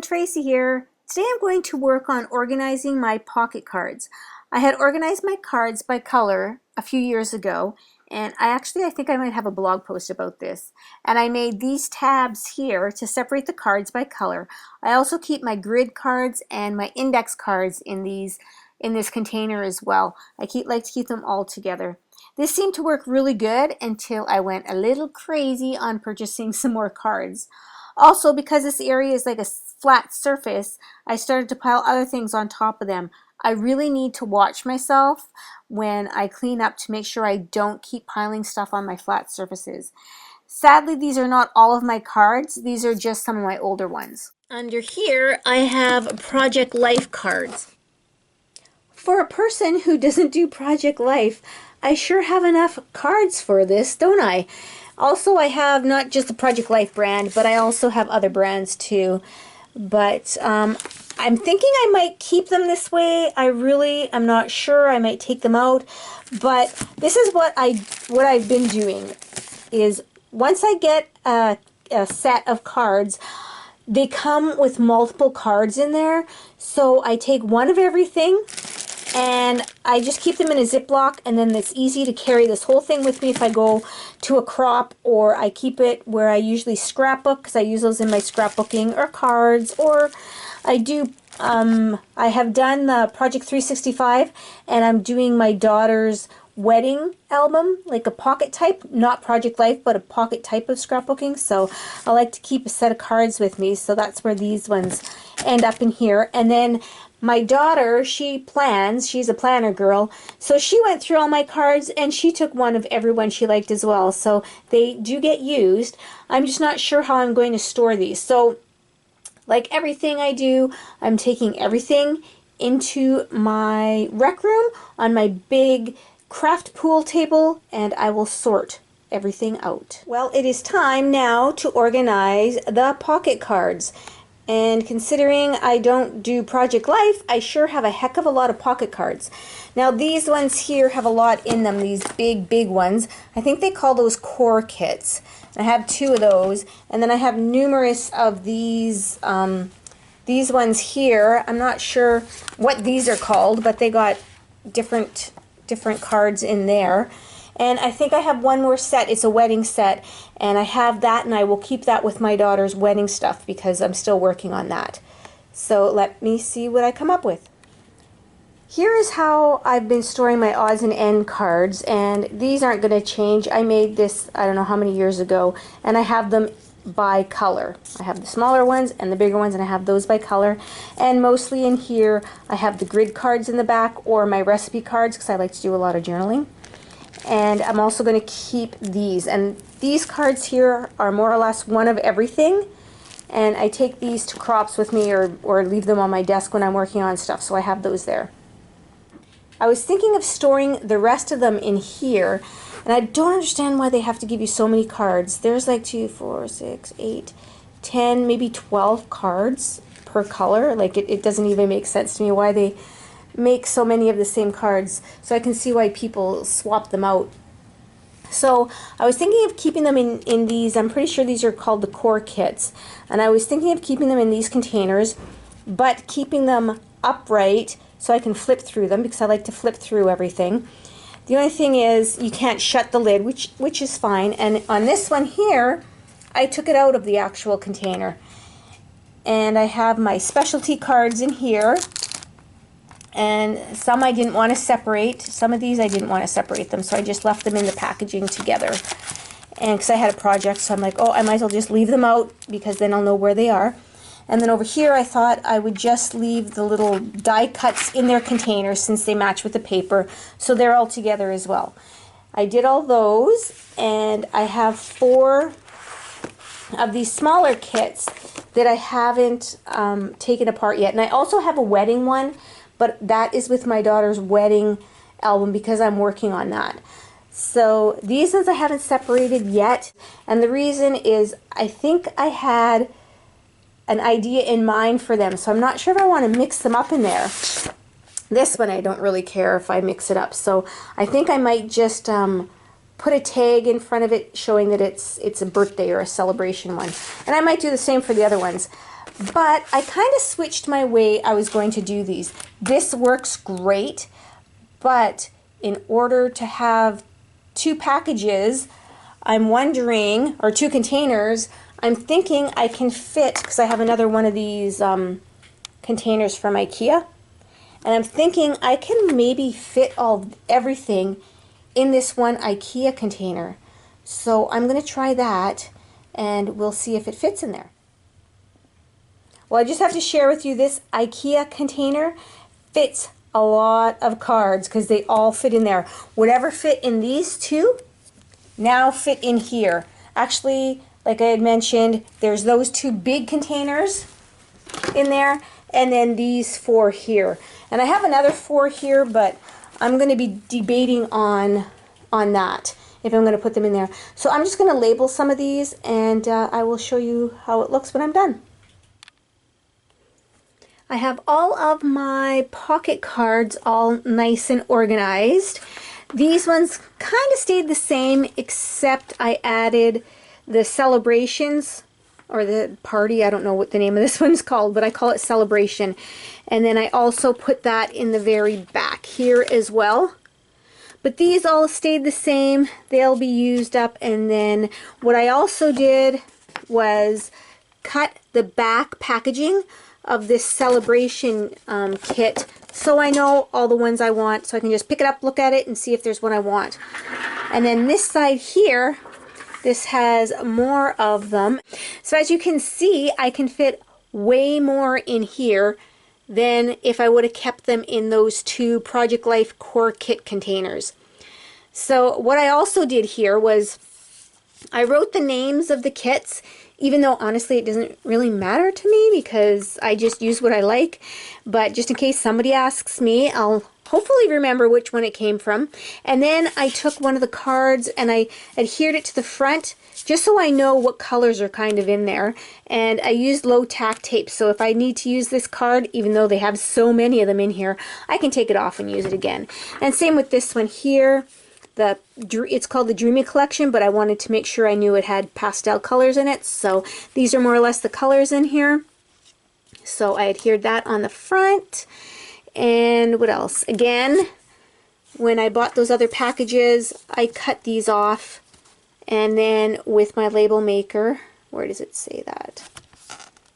Tracy here. Today I'm going to work on organizing my pocket cards. I had organized my cards by color a few years ago, and I think I might have a blog post about this. And I made these tabs here to separate the cards by color. I also keep my grid cards and my index cards in this container as well. I like to keep them all together. This seemed to work really good until I went a little crazy on purchasing some more cards. Also, because this area is like a flat surface, I started to pile other things on top of them. I really need to watch myself when I clean up to make sure I don't keep piling stuff on my flat surfaces. Sadly, these are not all of my cards. These are just some of my older ones. Under here, I have Project Life cards. For a person who doesn't do Project Life, I sure have enough cards for this, don't I? Also, I have not just the Project Life brand, but I also have other brands too. But I'm thinking I might keep them this way. I'm not sure. I might take them out. But this is what I've been doing is once I get a set of cards, they come with multiple cards in there. So I take one of everything and I just keep them in a Ziploc, and then it's easy to carry this whole thing with me if I go to a crop, or I keep it where I usually scrapbook because I use those in my scrapbooking, or cards, or I do, I have done the Project 365, and I'm doing my daughter's wedding album, like a pocket type, not Project Life, but a pocket type of scrapbooking. So I like to keep a set of cards with me, so that's where these ones end up in here. And then my daughter, she's a planner girl, so she went through all my cards and she took one of everyone she liked as well. So they do get used. I'm just not sure how I'm going to store these. So like everything I do, I'm taking everything into my rec room on my big craft pool table, and I will sort everything out. Well, it is time now to organize the pocket cards. And considering I don't do Project Life, I sure have a heck of a lot of pocket cards. Now these ones here have a lot in them, these big ones. I think they call those core kits. I have 2 of those, and then I have numerous of these ones here. I'm not sure what these are called, but they got different cards in there. And I think I have one more set. It's a wedding set, and I have that, and I will keep that with my daughter's wedding stuff because I'm still working on that. So let me see what I come up with. Here is how I've been storing my odds and end cards, and these aren't going to change. I made this, I don't know how many years ago, and I have them by color. I have the smaller ones and the bigger ones, and I have those by color. And mostly in here, I have the grid cards in the back, or my recipe cards, because I like to do a lot of journaling. And I'm also going to keep these, and these cards here are more or less one of everything, and I take these to crops with me, or leave them on my desk when I'm working on stuff, so I have those there. I was thinking of storing the rest of them in here, and I don't understand why they have to give you so many cards. There's like 2, 4, 6, 8, 10, maybe 12 cards per color. Like it doesn't even make sense to me why they make so many of the same cards, so I can see why people swap them out. So I was thinking of keeping them in these, I'm pretty sure these are called the core kits, and I was thinking of keeping them in these containers, but keeping them upright so I can flip through them, because I like to flip through everything. The only thing is you can't shut the lid, which is fine, and on this one here I took it out of the actual container, and I have my specialty cards in here. And some I didn't want to separate. Some of these I didn't want to separate them, so I just left them in the packaging together. And because I had a project, so I'm like, oh, I might as well just leave them out, because then I'll know where they are. And then over here I thought I would just leave the little die cuts in their containers, since they match with the paper, so they're all together as well. I did all those, and I have 4 of these smaller kits that I haven't taken apart yet. And I also have a wedding one, but that is with my daughter's wedding album, because I'm working on that. So these ones I haven't separated yet, and the reason is I think I had an idea in mind for them, so I'm not sure if I want to mix them up in there. This one I don't really care if I mix it up, so I think I might just put a tag in front of it showing that it's a birthday or a celebration one. And I might do the same for the other ones. but I kind of switched my way I was going to do these. This works great, but in order to have 2 packages, I'm wondering, or 2 containers, I'm thinking I can fit, because I have another one of these containers from IKEA, and I'm thinking I can maybe fit everything in this one IKEA container. So I'm going to try that, and we'll see if it fits in there. Well, I just have to share with you, this IKEA container fits a lot of cards because they all fit in there. Whatever fit in these 2 now fit in here. Actually, like I had mentioned, there's those 2 big containers in there, and then these 4 here. And I have another 4 here, but I'm going to be debating on that, if I'm going to put them in there. So I'm just going to label some of these, and I will show you how it looks when I'm done. I have all of my pocket cards all nice and organized. These ones kind of stayed the same, except I added the celebrations, or the party, I don't know what the name of this one's called, but I call it celebration. And then I also put that in the very back here as well. But these all stayed the same. They'll be used up. And then what I also did was cut the back packaging of this celebration kit, so I know all the ones I want, so I can just pick it up, look at it, and see if there's one I want. And then this side here, this has more of them. So as you can see, I can fit way more in here than if I would have kept them in those 2 Project Life Core Kit containers. So what I also did here was I wrote the names of the kits, even though honestly it doesn't really matter to me because I just use what I like. But just in case somebody asks me, I'll hopefully remember which one it came from. And then I took one of the cards and I adhered it to the front just so I know what colors are kind of in there. And I used low tack tape, so if I need to use this card, even though they have so many of them in here, I can take it off and use it again. And same with this one here. It's called the Dreamy Collection, but I wanted to make sure I knew it had pastel colors in it, so these are more or less the colors in here. So I adhered that on the front. And what else? Again, when I bought those other packages, I cut these off, and then with my label maker, where does it say that?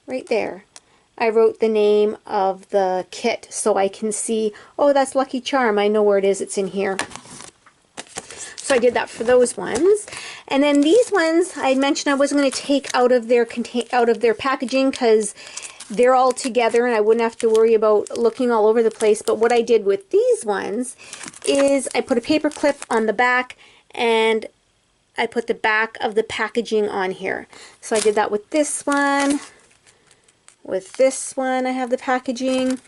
Right there. I wrote the name of the kit so I can see, oh, that's Lucky Charm. I know where it is. It's in here. So I did that for those ones. And then these ones, I mentioned I wasn't going to take out of their packaging because they're all together and I wouldn't have to worry about looking all over the place. But what I did with these ones is I put a paper clip on the back and I put the back of the packaging on here. So I did that with this one. With this one I have the packaging,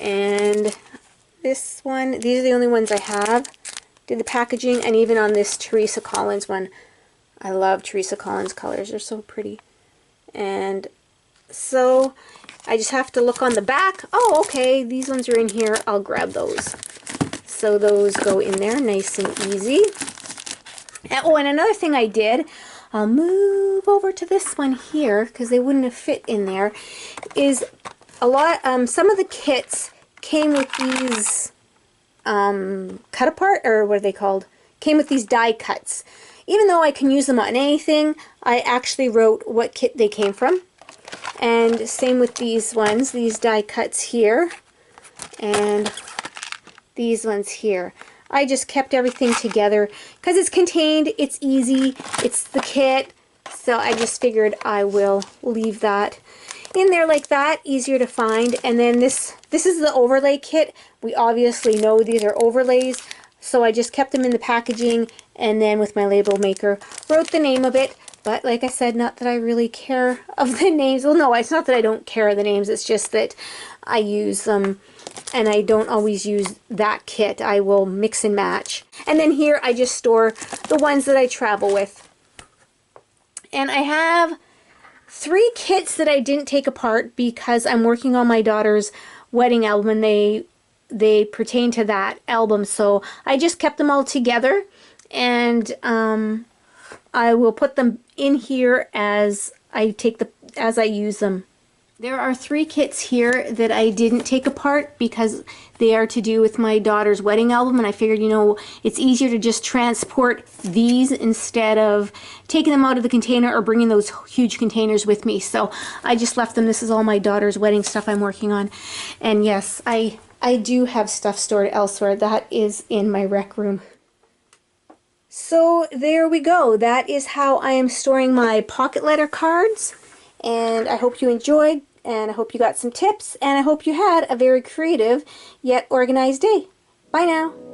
and this one, these are the only ones I have. Did the packaging, and even on this Teresa Collins one. I love Teresa Collins colors, they're so pretty. And so I just have to look on the back. Oh, okay, these ones are in here. I'll grab those. So those go in there nice and easy. And, oh, and another thing I did, I'll move over to this one here because they wouldn't have fit in there, is some of the kits came with these cut apart, or what are they called? Came with these die cuts. Even though I can use them on anything, I actually wrote what kit they came from. And same with these ones, these die cuts here, and these ones here. I just kept everything together because it's contained, it's easy, it's the kit, so I just figured I will leave that in there like that, easier to find. And then this is the overlay kit. We obviously know these are overlays, so I just kept them in the packaging, and then with my label maker wrote the name of it. But like I said, not that I really care of the names. Well, no, it's not that I don't care of the names, it's just that I use them and I don't always use that kit. I will mix and match. And then here I just store the ones that I travel with. And I have 3 kits that I didn't take apart because I'm working on my daughter's wedding album and they pertain to that album. So I just kept them all together, and I will put them in here as I use them There are 3 kits here that I didn't take apart because they are to do with my daughter's wedding album, and I figured, you know, it's easier to just transport these instead of taking them out of the container or bringing those huge containers with me. So I just left them. This is all my daughter's wedding stuff I'm working on. And yes, I do have stuff stored elsewhere. That is in my rec room. So there we go. That is how I am storing my pocket letter cards. And I hope you enjoyed, and I hope you got some tips, and I hope you had a very creative yet organized day. Bye now.